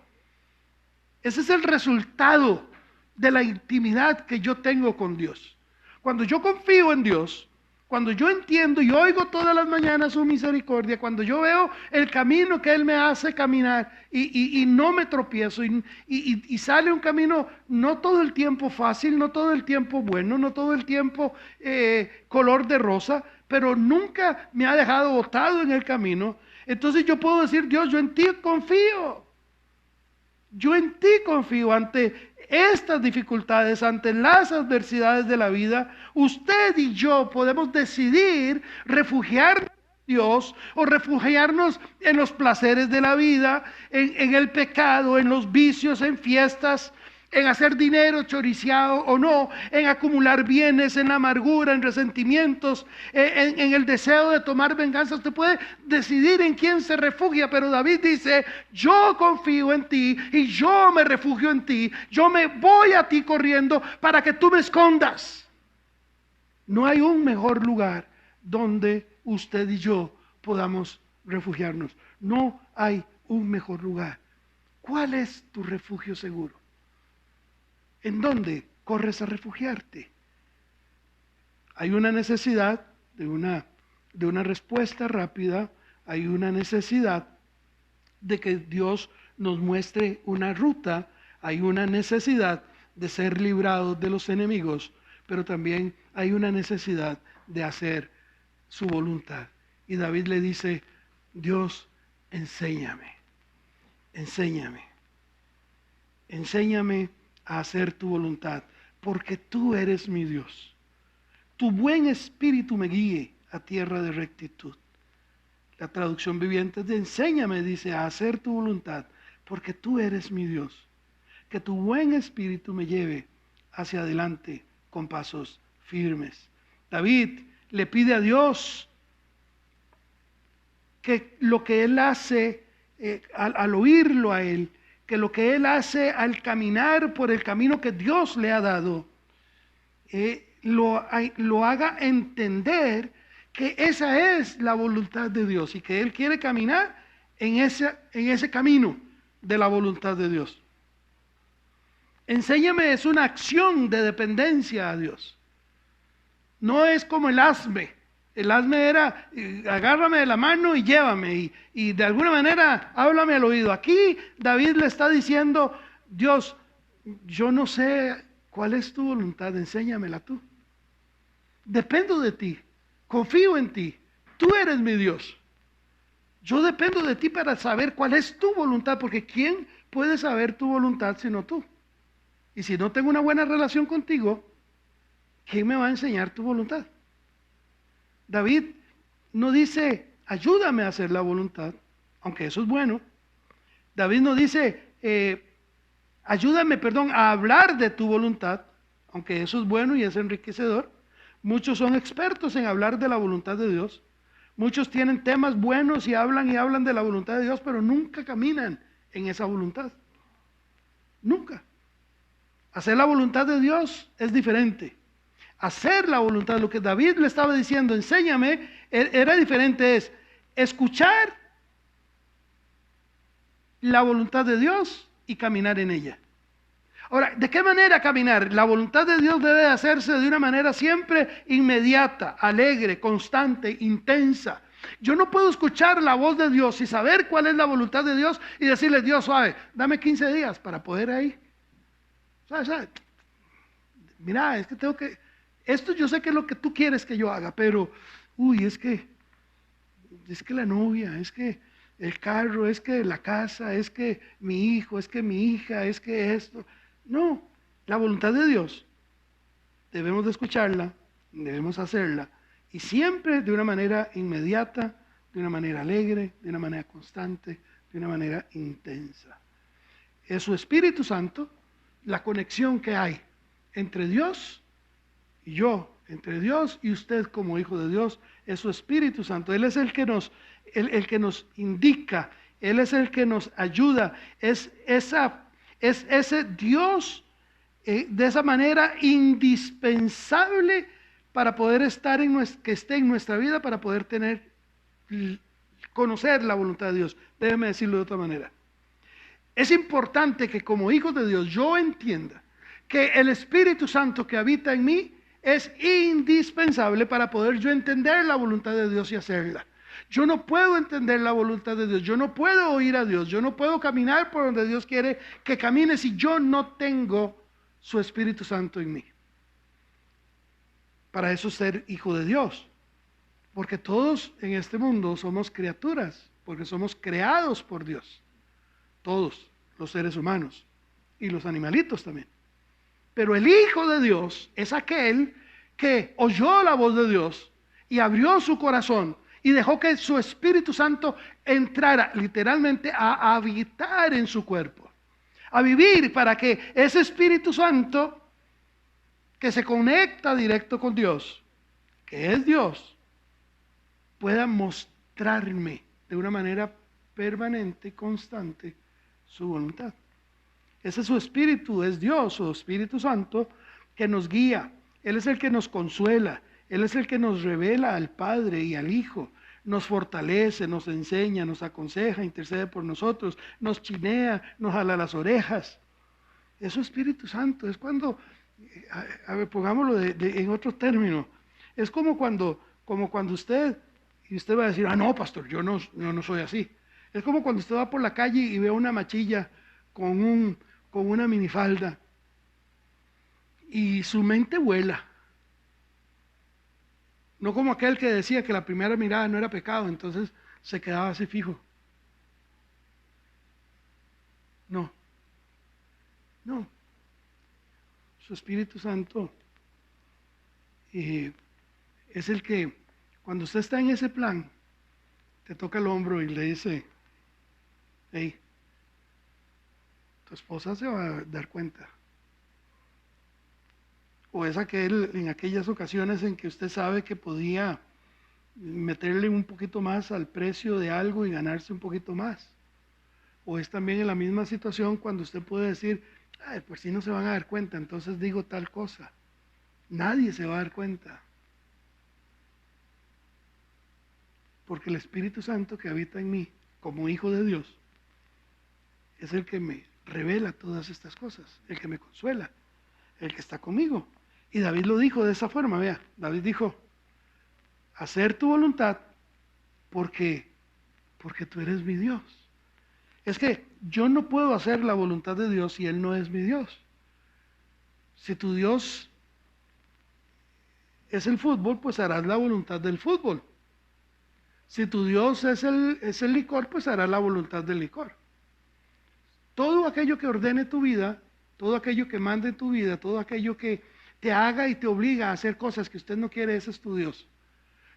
ese es el resultado de la intimidad que yo tengo con Dios. Cuando yo confío en Dios, cuando yo entiendo y oigo todas las mañanas su misericordia, cuando yo veo el camino que Él me hace caminar y no me tropiezo y sale un camino no todo el tiempo fácil, no todo el tiempo bueno, no todo el tiempo color de rosa, pero nunca me ha dejado botado en el camino, entonces yo puedo decir, Dios, yo en ti confío. Yo en ti confío ante estas dificultades, ante las adversidades de la vida. Usted y yo podemos decidir refugiarnos en Dios o refugiarnos en los placeres de la vida, en el pecado, en los vicios, en fiestas, en hacer dinero choriciado o no, en acumular bienes, en la amargura, en resentimientos, en el deseo de tomar venganza. Usted puede decidir en quién se refugia, pero David dice, yo confío en ti y yo me refugio en ti, yo me voy a ti corriendo para que tú me escondas. No hay un mejor lugar donde usted y yo podamos refugiarnos. No hay un mejor lugar. ¿Cuál es tu refugio seguro? ¿En dónde corres a refugiarte? Hay una necesidad de una respuesta rápida, hay una necesidad de que Dios nos muestre una ruta, hay una necesidad de ser librados de los enemigos, pero también hay una necesidad de hacer su voluntad. Y David le dice, Dios, enséñame, enséñame, enséñame a hacer tu voluntad, porque tú eres mi Dios. Tu buen espíritu me guíe a tierra de rectitud. La traducción viviente de enséñame, dice, a hacer tu voluntad, porque tú eres mi Dios. Que tu buen espíritu me lleve hacia adelante con pasos firmes. David le pide a Dios que lo que él hace al oírlo a él, que lo que él hace al caminar por el camino que Dios le ha dado, lo haga entender que esa es la voluntad de Dios y que él quiere caminar en ese camino de la voluntad de Dios. Enséñame es una acción de dependencia a Dios. No es como el hazme. El hazme era, agárrame de la mano y llévame, y de alguna manera háblame al oído. Aquí David le está diciendo, Dios, yo no sé cuál es tu voluntad, enséñamela tú. Dependo de ti, confío en ti, tú eres mi Dios. Yo dependo de ti para saber cuál es tu voluntad, porque ¿quién puede saber tu voluntad sino tú? Y si no tengo una buena relación contigo, ¿quién me va a enseñar tu voluntad? David no dice, ayúdame a hacer la voluntad, aunque eso es bueno. David no dice, ayúdame, a hablar de tu voluntad, aunque eso es bueno y es enriquecedor. Muchos son expertos en hablar de la voluntad de Dios. Muchos tienen temas buenos y hablan de la voluntad de Dios, pero nunca caminan en esa voluntad. Nunca. Hacer la voluntad de Dios es diferente. Hacer la voluntad, lo que David le estaba diciendo, enséñame, era diferente, es escuchar la voluntad de Dios y caminar en ella. Ahora, ¿de qué manera caminar? La voluntad de Dios debe hacerse de una manera siempre inmediata, alegre, constante, intensa. Yo no puedo escuchar la voz de Dios y saber cuál es la voluntad de Dios y decirle, Dios, suave, dame 15 días para poder ahí. ¿Sabes? Mira, es que tengo que... Esto yo sé que es lo que tú quieres que yo haga, pero, es que la novia, es que el carro, es que la casa, es que mi hijo, es que mi hija, es que esto. No, la voluntad de Dios, debemos de escucharla, debemos hacerla, y siempre de una manera inmediata, de una manera alegre, de una manera constante, de una manera intensa. Es su Espíritu Santo, la conexión que hay entre Dios y yo, entre Dios y usted como hijo de Dios, es su Espíritu Santo. Él es el que nos indica, Él es el que nos ayuda, es ese Dios de esa manera indispensable para poder estar que esté en nuestra vida, para poder conocer la voluntad de Dios. Déjeme decirlo de otra manera. Es importante que como hijos de Dios yo entienda que el Espíritu Santo que habita en mí es indispensable para poder yo entender la voluntad de Dios y hacerla. Yo no puedo entender la voluntad de Dios, yo no puedo oír a Dios, yo no puedo caminar por donde Dios quiere que camine si yo no tengo su Espíritu Santo en mí. Para eso ser hijo de Dios, porque todos en este mundo somos criaturas, porque somos creados por Dios, todos los seres humanos y los animalitos también. Pero el Hijo de Dios es aquel que oyó la voz de Dios y abrió su corazón y dejó que su Espíritu Santo entrara literalmente a habitar en su cuerpo, a vivir para que ese Espíritu Santo que se conecta directo con Dios, que es Dios, pueda mostrarme de una manera permanente y constante su voluntad. Ese es su Espíritu, es Dios, su Espíritu Santo, que nos guía. Él es el que nos consuela, Él es el que nos revela al Padre y al Hijo, nos fortalece, nos enseña, nos aconseja, intercede por nosotros, nos chinea, nos jala las orejas. Es su Espíritu Santo, es cuando, a ver, pongámoslo en otro término, es como cuando usted va a decir, no, pastor, yo no soy así. Es como cuando usted va por la calle y ve una machilla con una minifalda y su mente vuela. No como aquel que decía que la primera mirada no era pecado, entonces se quedaba así fijo. No. Su Espíritu Santo es el que, cuando usted está en ese plan, te toca el hombro y le dice, hey, tu esposa se va a dar cuenta. O es en aquellas ocasiones en que usted sabe que podía meterle un poquito más al precio de algo y ganarse un poquito más. O es también en la misma situación cuando usted puede decir, pues si no se van a dar cuenta, entonces digo tal cosa. Nadie se va a dar cuenta. Porque el Espíritu Santo que habita en mí, como hijo de Dios, es el que me revela todas estas cosas, el que me consuela, el que está conmigo. Y David lo dijo de esa forma, vea, David dijo, hacer tu voluntad porque tú eres mi Dios. Es que yo no puedo hacer la voluntad de Dios si Él no es mi Dios. Si tu Dios es el fútbol, pues harás la voluntad del fútbol. Si tu Dios es el licor, pues harás la voluntad del licor. Todo aquello que ordene tu vida, todo aquello que mande tu vida, todo aquello que te haga y te obliga a hacer cosas que usted no quiere, ese es tu Dios.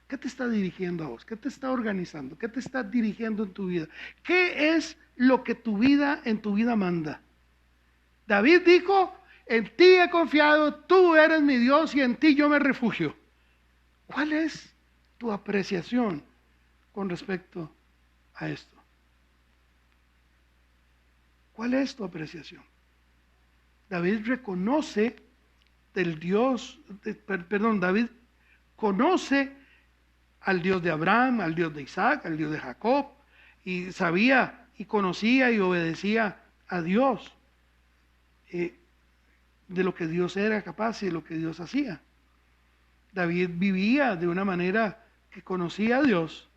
¿Qué te está dirigiendo a vos? ¿Qué te está organizando? ¿Qué te está dirigiendo en tu vida? ¿Qué es lo que en tu vida manda? David dijo, en ti he confiado, tú eres mi Dios y en ti yo me refugio. ¿Cuál es tu apreciación con respecto a esto? ¿Cuál es tu apreciación? David reconoce David conoce al Dios de Abraham, al Dios de Isaac, al Dios de Jacob, y sabía y conocía y obedecía a Dios de lo que Dios era capaz y de lo que Dios hacía. David vivía de una manera que conocía a Dios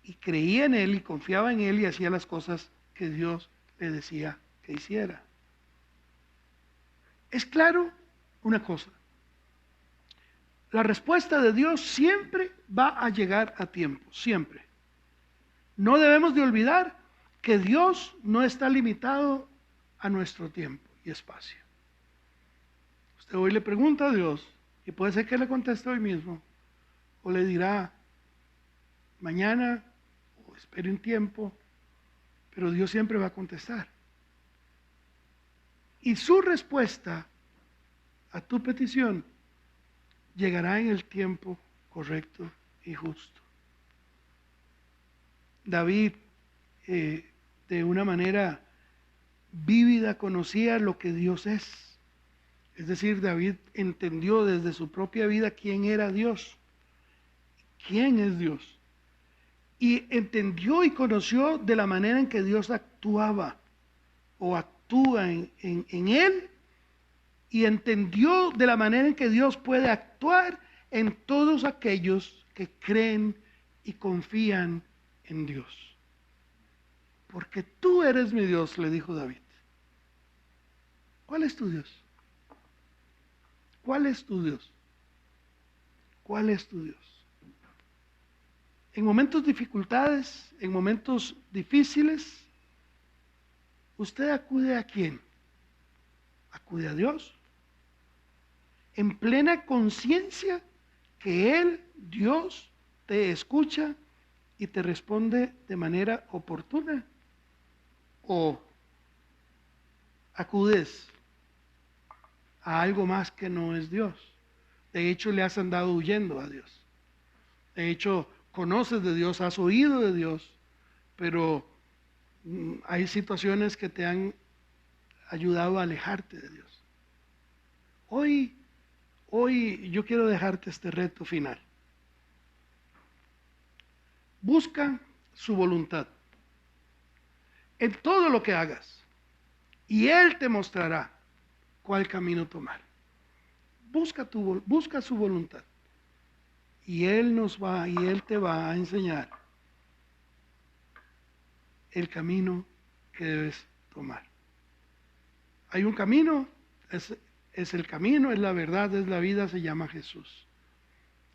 y creía en Él y confiaba en Él y hacía las cosas que Dios le decía que hiciera. Es claro una cosa: la respuesta de Dios siempre va a llegar a tiempo, siempre. No debemos de olvidar que Dios no está limitado a nuestro tiempo y espacio. Usted hoy le pregunta a Dios, y puede ser que le conteste hoy mismo, o le dirá mañana, o espere un tiempo, pero Dios siempre va a contestar. Y su respuesta a tu petición llegará en el tiempo correcto y justo. David, de una manera vívida, conocía lo que Dios es. Es decir, David entendió desde su propia vida quién era Dios, quién es Dios. Y entendió y conoció de la manera en que Dios actuaba o actúa en él, y entendió de la manera en que Dios puede actuar en todos aquellos que creen y confían en Dios. Porque tú eres mi Dios, le dijo David. ¿Cuál es tu Dios? ¿Cuál es tu Dios? ¿Cuál es tu Dios? En momentos de dificultades, en momentos difíciles, ¿usted acude a quién? Acude a Dios, en plena conciencia que Él, Dios, te escucha y te responde de manera oportuna. ¿O acudes a algo más que no es Dios? De hecho, le has andado huyendo a Dios. De hecho, conoces de Dios, has oído de Dios, pero hay situaciones que te han ayudado a alejarte de Dios. Hoy yo quiero dejarte este reto final. Busca su voluntad en todo lo que hagas, y Él te mostrará cuál camino tomar. Busca su voluntad, y Él te va a enseñar el camino que debes tomar. Hay un camino, es el camino, es la verdad, es la vida, se llama Jesús.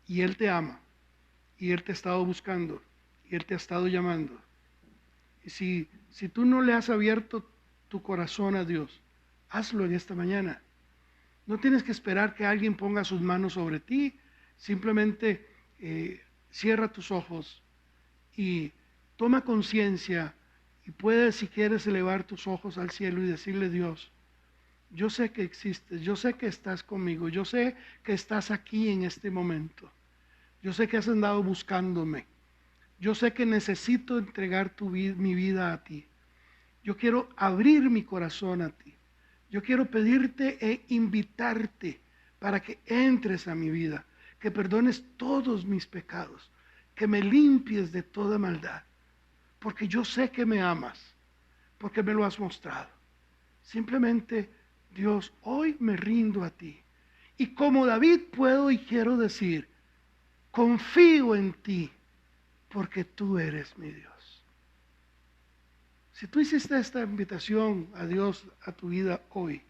Y Él te ama, y Él te ha estado buscando, y Él te ha estado llamando. Y si tú no le has abierto tu corazón a Dios, hazlo en esta mañana. No tienes que esperar que alguien ponga sus manos sobre ti. Simplemente cierra tus ojos y toma conciencia, y puedes, si quieres, elevar tus ojos al cielo y decirle: Dios, yo sé que existes, yo sé que estás conmigo, yo sé que estás aquí en este momento, yo sé que has andado buscándome, yo sé que necesito entregar mi vida a ti, yo quiero abrir mi corazón a ti, yo quiero pedirte e invitarte para que entres a mi vida, que perdones todos mis pecados, que me limpies de toda maldad, porque yo sé que me amas, porque me lo has mostrado. Simplemente, Dios, hoy me rindo a ti. Y como David puedo y quiero decir: confío en ti, porque tú eres mi Dios. Si tú hiciste esta invitación a Dios a tu vida hoy,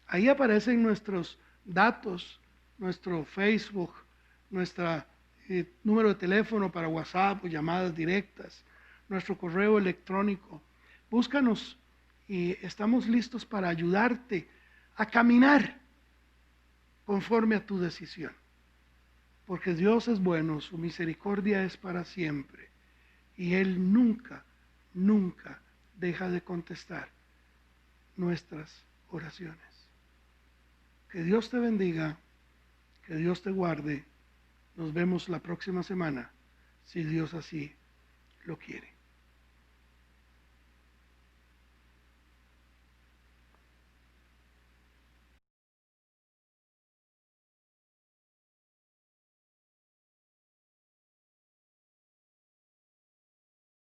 ahí aparecen nuestros datos, nuestro Facebook, nuestro número de teléfono para WhatsApp o llamadas directas, nuestro correo electrónico. Búscanos y estamos listos para ayudarte a caminar conforme a tu decisión. Porque Dios es bueno, su misericordia es para siempre, y Él nunca, nunca deja de contestar nuestras oraciones. Que Dios te bendiga, que Dios te guarde. Nos vemos la próxima semana, si Dios así lo quiere.